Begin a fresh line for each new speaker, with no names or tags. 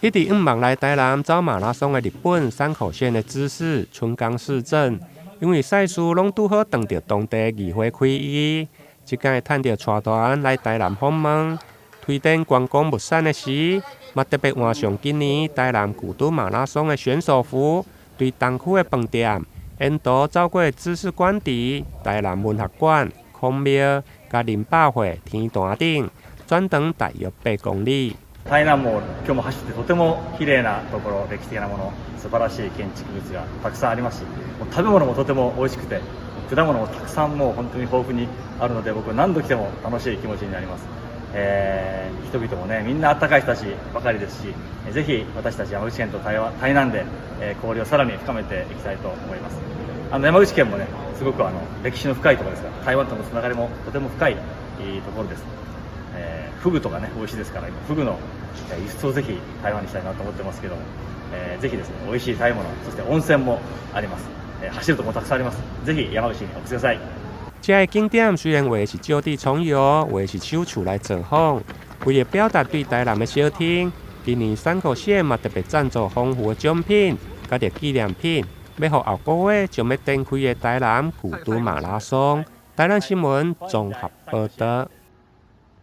迄伫5万来台南走马拉松的日本山口县的知事春冈市镇，因为赛事拢拄好撞到当地议会开议，即届趁着带团来台南访问，推展观光物产的时，嘛特别换上今年台南古都马拉松的选手服，对东区的饭店、沿途走过知识馆池、台南文学馆、孔庙、甲林百货、天坛顶，转长大约8公里。
台南も今日も走ってとても綺麗なところ、歴史的なもの、素晴らしい建築物がたくさんありますし、食べ物もとても美味しくて、果物もたくさんもう本当に豊富にあるので、僕何度来ても楽しい気持ちになります。人々もね、みんな温かい人たちばかりですし、ぜひ私たち山口県と台南で、交流をさらに深めていきたいと思います。山口県もね、すごく歴史の深いところですから、台湾とのつながりもとても深いところです。フグとかね、美味しいですから、フグの輸出をぜひ台湾にしたいなと思ってますけども、ぜひですね、美味しい食べ物、そして温泉もあります。走るところもたくさんあります。ぜひ山口にお越しください。
这个景点虽然话是就地重游，话是手处来造访，为了表达对台南的小听，今年山口县嘛特别赞助丰富的奖品，甲着纪念品，要互后个月将要展开的台南古都马拉松。台南新闻综合报道。